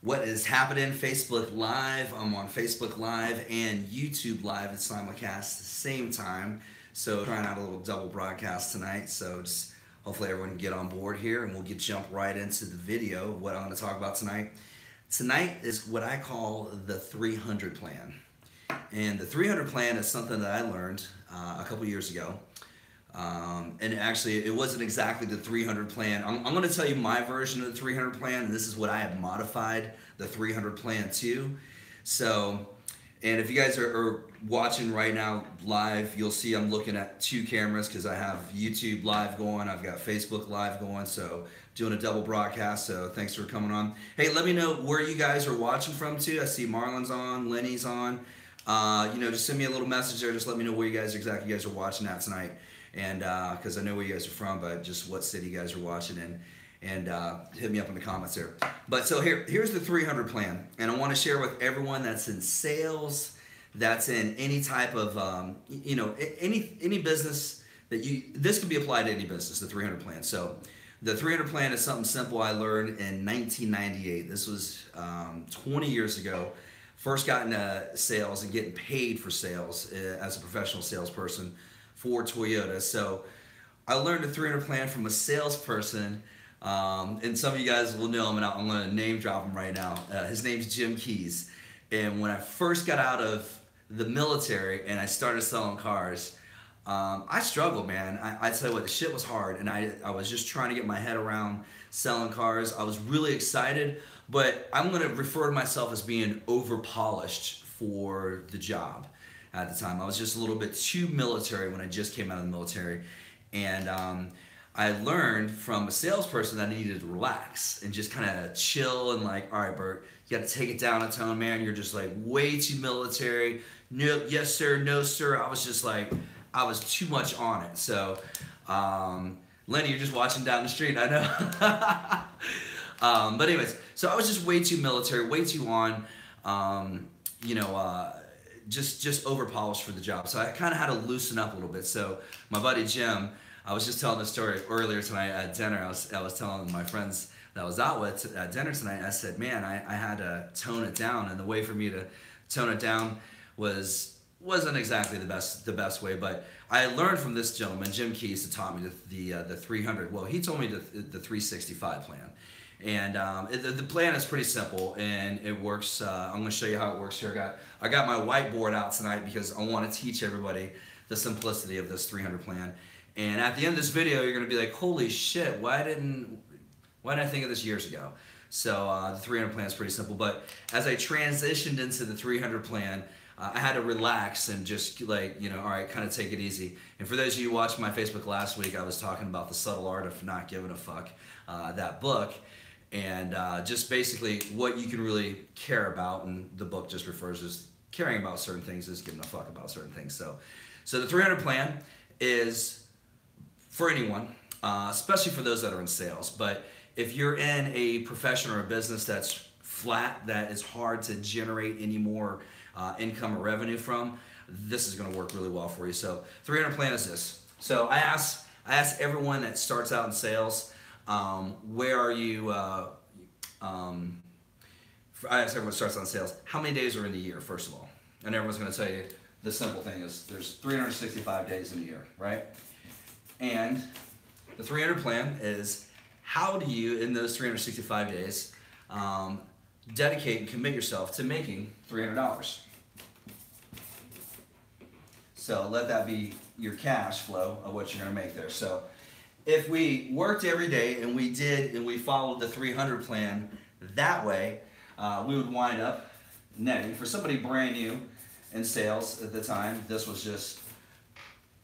What is happening? Facebook Live. I'm on Facebook Live and YouTube Live at simulcast at the same time. So trying out a little double broadcast tonight. So just hopefully everyone can get on board here and we'll jump right into the video of what I'm going to talk about tonight. Tonight is what I call the 300 plan. And the 300 plan is something that I learned a couple years ago. And actually, it wasn't exactly the 300 plan. I'm going to tell you my version of the 300 plan, and this is what I have modified the 300 plan to. So, and if you guys are watching right now live, you'll see I'm looking at two cameras because I have YouTube Live going, I've got Facebook Live going, so doing a double broadcast, so thanks for coming on. Hey, let me know where you guys are watching from too. I see Marlon's on, Lenny's on. Just send me a little message there, just let me know where you guys are watching at tonight. And because I know where you guys are from, but just what city you guys are watching in, and hit me up in the comments there. But so here's the 300 plan, and I want to share with everyone that's in sales, that's in any type of any business that this could be applied to any business. The 300 plan. So the 300 plan is something simple I learned in 1998. This was 20 years ago. First got into sales and getting paid for sales as a professional salesperson for Toyota. So I learned the 300 plan from a salesperson, and some of you guys will know him, and I'm going to name drop him right now. His name's Jim Keys. And when I first got out of the military and I started selling cars, I struggled, man. I tell you what, the shit was hard, and I was just trying to get my head around selling cars. I was really excited, but I'm going to refer to myself as being over-polished for the job. At the time, I was just a little bit too military when I just came out of the military, and I learned from a salesperson that I needed to relax and just kind of chill and like, all right, Bert, you got to take it down a tone, man. You're just like way too military. No, yes sir, no sir. I was just like, I was too much on it. So, Lenny, you're just watching down the street. I know. But anyways, so I was just way too military, way too on. Just over polished for the job. So I kind of had to loosen up a little bit. So my buddy Jim, I was just telling the story earlier tonight at dinner. I was telling my friends that I was out with at dinner tonight. I said, man, I had to tone it down, and the way for me to tone it down wasn't exactly the best way. But I learned from this gentleman, Jim Keys, who taught me the 300. Well, he told me the 365 plan. And the plan is pretty simple, and it works. I'm going to show you how it works here. I got my whiteboard out tonight because I want to teach everybody the simplicity of this 300 plan. And at the end of this video, you're going to be like, holy shit, why didn't I think of this years ago? So the 300 plan is pretty simple. But as I transitioned into the 300 plan, I had to relax and just like, all right, kind of take it easy. And for those of you who watched my Facebook last week, I was talking about The Subtle Art of Not Giving a Fuck, that book. And just basically what you can really care about, and the book just refers as caring about certain things is giving a fuck about certain things. So the 300 plan is for anyone, especially for those that are in sales. But if you're in a profession or a business that's flat, that is hard to generate any more income or revenue from, this is going to work really well for you. So 300 plan is this. So I ask everyone that starts out in sales, where are you, I ask everyone starts on sales, how many days are in the year, first of all? And everyone's going to tell you the simple thing is there's 365 days in a year, right? And the 300 plan is how do you, in those 365 days, dedicate and commit yourself to making $300? So let that be your cash flow of what you're going to make there. So if we worked every day and we followed the 300 plan that way, we would wind up netting, for somebody brand new in sales at the time, this was just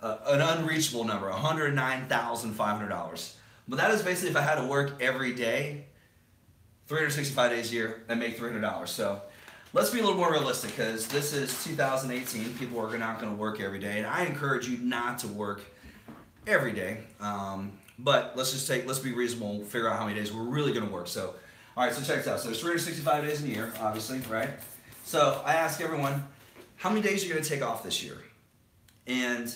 an unreachable number, $109,500. But that is basically if I had to work every day, 365 days a year, and make $300. So let's be a little more realistic, because this is 2018. People are not going to work every day, and I encourage you not to work every day. But let's be reasonable and figure out how many days we're really going to work. So, all right, so check this out. So there's 365 days in a year, obviously, right? So I ask everyone, how many days are you going to take off this year? And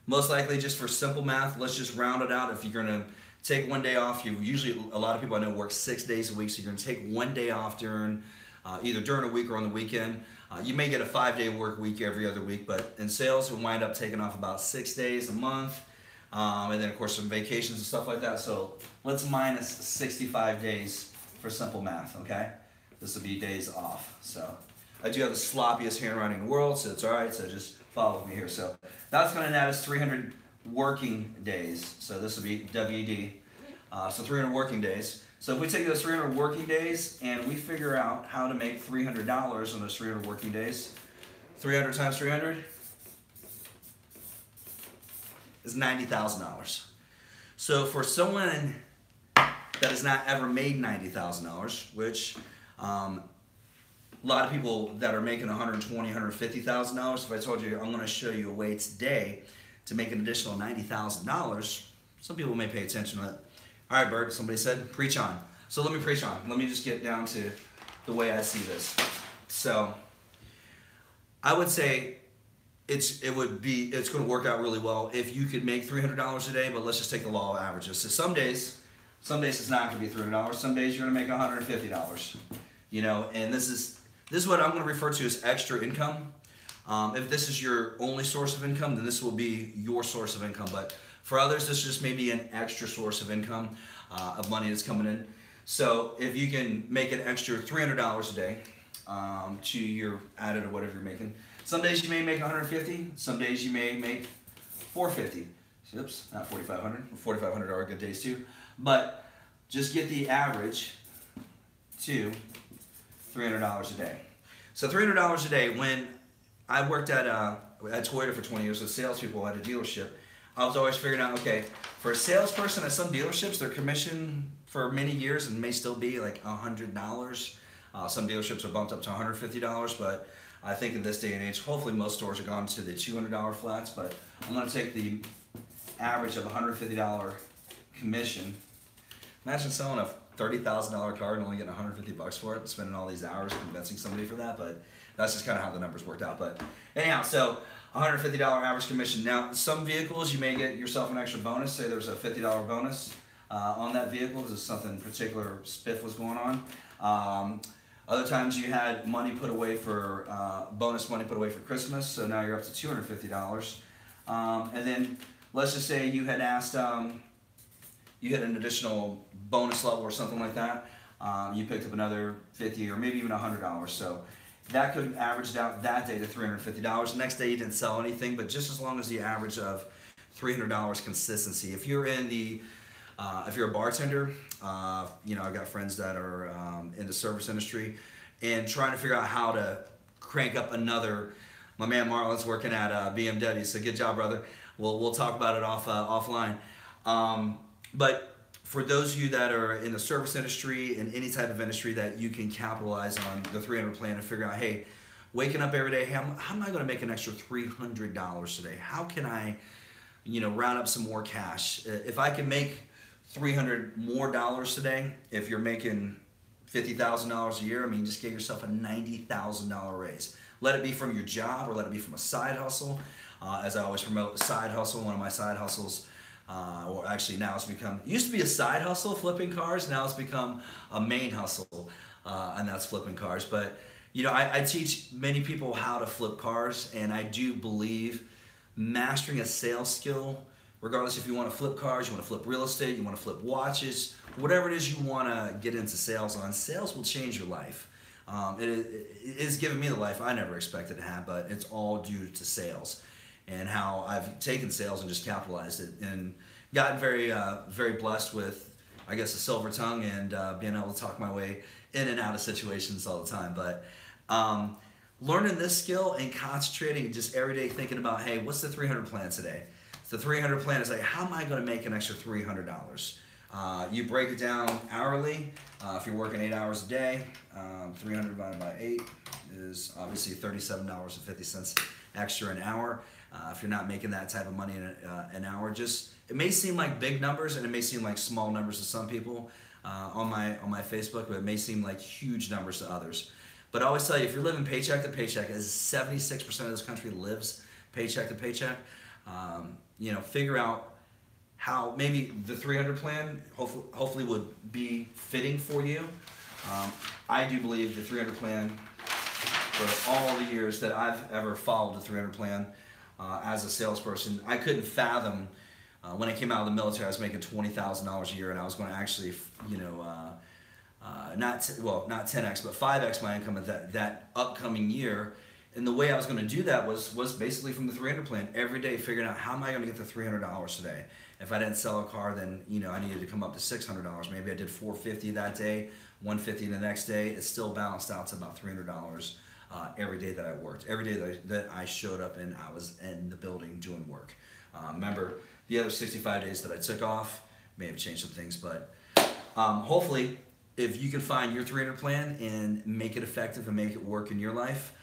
most likely, just for simple math, let's just round it out. If you're going to take one day off. You usually, a lot of people I know work 6 days a week, so you're going to take one day off during either during a week or on the weekend. You may get a 5-day work week every other week, but in sales, you'll wind up taking off about 6 days a month, and then of course some vacations and stuff like that. So let's minus 65 days for simple math, okay? This will be days off. So I do have the sloppiest handwriting in the world, so it's all right. So just follow me here. So that's going to net us 300 working days. So this will be WD. So 300 working days. So if we take those 300 working days and we figure out how to make $300 on those 300 working days, 300 times 300 is $90,000. So for someone that has not ever made $90,000, which a lot of people that are making $120,000, $150,000, if I told you I'm going to show you a way today to make an additional $90,000, some people may pay attention to it. All right, Bert, somebody said, preach on. So let me preach on. Let me just get down to the way I see this. So I would say it's going to work out really well if you could make $300 a day, but let's just take the law of averages. So some days it's not going to be $300. Some days you're going to make $150. You know, and this is what I'm going to refer to as extra income. If this is your only source of income, then this will be your source of income. But for others, this just may be an extra source of income, of money that's coming in. So if you can make an extra $300 a day to your added or whatever you're making. Some days you may make $150. Some days you may make $450. Oops, not $4,500. $4,500 are good days too. But just get the average to $300 a day. So $300 a day. When I worked at Toyota for 20 years with salespeople at a dealership, I was always figuring out, okay, for a salesperson at some dealerships, their commission for many years and may still be like $100. Some dealerships are bumped up to $150, but I think in this day and age, hopefully most stores are gone to the $200 flats, but I'm going to take the average of $150 commission. Imagine selling a $30,000 car and only getting $150 for it, and spending all these hours convincing somebody for that, but that's just kind of how the numbers worked out. But anyhow, so $150 average commission. Now, some vehicles you may get yourself an extra bonus. Say there's a $50 bonus on that vehicle because something particular spiff was going on. Other times you had money put away for bonus money put away for Christmas, so now you're up to $250. And then let's just say you had asked, you had an additional bonus level or something like that. You picked up another $50 or maybe even $100. So that could have averaged out that day to $350. The next day you didn't sell anything, but just as long as the average of $300 consistency. If you're in the, if you're a bartender, you know, I've got friends that are in the service industry and trying to figure out how to crank up another. My man Marlon's working at BMW, so good job, brother. We'll talk about it offline. But for those of you that are in the service industry, in any type of industry that you can capitalize on the 300 plan and figure out, hey, waking up every day, hey, how am I going to make an extra $300 today? How can I, you know, round up some more cash? If I can make $300 more today, if you're making $50,000 a year, I mean, just give yourself a $90,000 raise. Let it be from your job or let it be from a side hustle. As I always promote, side hustle, one of my side hustles. Or actually now it's become, it used to be a side hustle, flipping cars. Now it's become a main hustle, and that's flipping cars. But, you know, I teach many people how to flip cars, and I do believe mastering a sales skill, regardless if you want to flip cars, you want to flip real estate, you want to flip watches, whatever it is you want to get into sales on, sales will change your life. It is giving me the life I never expected to have, but it's all due to sales and how I've taken sales and just capitalized it and gotten very, very blessed with, I guess, a silver tongue and being able to talk my way in and out of situations all the time. But learning this skill and concentrating just every day thinking about, hey, what's the 300 plan today? The 300 plan is like, how am I going to make an extra $300? You break it down hourly. If you're working 8 hours a day, 300 divided by 8 is obviously $37.50 extra an hour. If you're not making that type of money in an hour, it may seem like big numbers and it may seem like small numbers to some people on my Facebook, but it may seem like huge numbers to others. But I always tell you, if you're living paycheck to paycheck, as 76% of this country lives paycheck to paycheck, you know, figure out how maybe the 300 plan hopefully would be fitting for you. I do believe the 300 plan, for all the years that I've ever followed the 300 plan as a salesperson, I couldn't fathom when I came out of the military I was making $20,000 a year and I was going to actually, you know, not 10x, but 5x my income at that upcoming year. And the way I was going to do that was basically from the 300 plan. Every day figuring out, how am I going to get the $300 today? If I didn't sell a car, then, you know, I needed to come up to $600. Maybe I did $450 that day, $150 the next day. It still balanced out to about $300 every day that I worked. Every day that I showed up and I was in the building doing work. Remember, the other 65 days that I took off may have changed some things, but hopefully if you can find your 300 plan and make it effective and make it work in your life,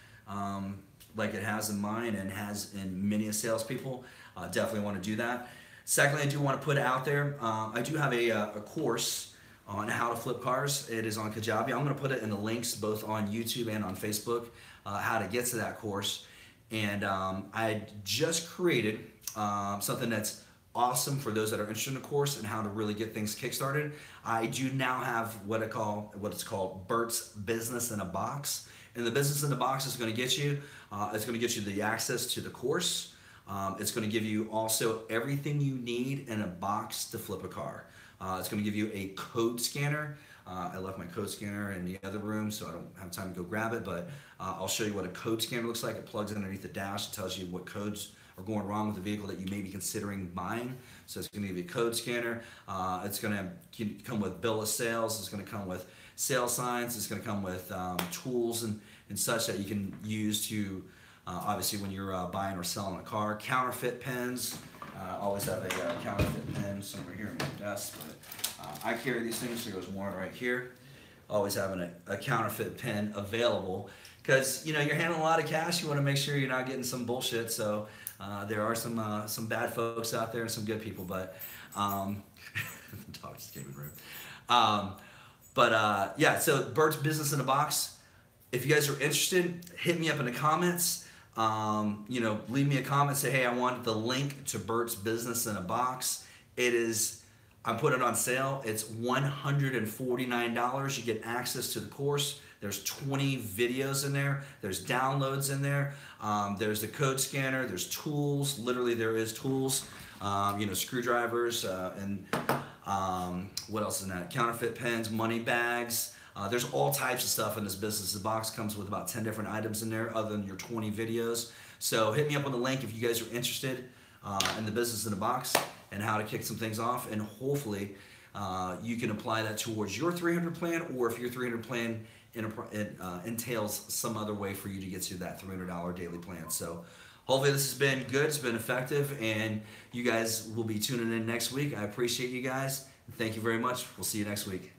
like it has in mine and has in many salespeople, definitely want to do that. Secondly, I do want to put out there, I do have a course on how to flip cars. It is on Kajabi. I'm going to put it in the links both on YouTube and on Facebook, how to get to that course. And I just created something that's awesome for those that are interested in the course and how to really get things kickstarted. I do now have what it's called Bert's Business in a Box. And the Business in a Box is going to get you, it's going to get you the access to the course. It's going to give you also everything you need in a box to flip a car. It's going to give you a code scanner. I left my code scanner in the other room, so I don't have time to go grab it, but I'll show you what a code scanner looks like. It plugs underneath the dash. It tells you what codes are going wrong with the vehicle that you may be considering buying. So it's going to give you a code scanner. It's going to come with bill of sales. It's going to come with sale signs. It's going to come with tools and such that you can use to, obviously when you're buying or selling a car. Counterfeit pens. Always have a counterfeit pen somewhere here on my desk, but I carry these things, so there's one right here. Always having a counterfeit pen available, because you know you're handling a lot of cash. You want to make sure you're not getting some bullshit. So there are some bad folks out there and some good people, but the dog just came in the room. Yeah, so Bert's Business in a Box. If you guys are interested, hit me up in the comments. You know, leave me a comment, say, hey, I want the link to Bert's Business in a Box. I'm putting it on sale. It's $149. You get access to the course. There's 20 videos in there. There's downloads in there. There's the code scanner. There's tools. Literally, there is tools. You know, screwdrivers and what else is in that? Counterfeit pens, money bags. There's all types of stuff in this business. The box comes with about 10 different items in there other than your 20 videos. So hit me up on the link if you guys are interested in the business in a box and how to kick some things off. And hopefully you can apply that towards your 300 plan, or if your 300 plan entails some other way for you to get to that $300 daily plan. So hopefully this has been good. It's been effective, and you guys will be tuning in next week. I appreciate you guys. Thank you very much. We'll see you next week.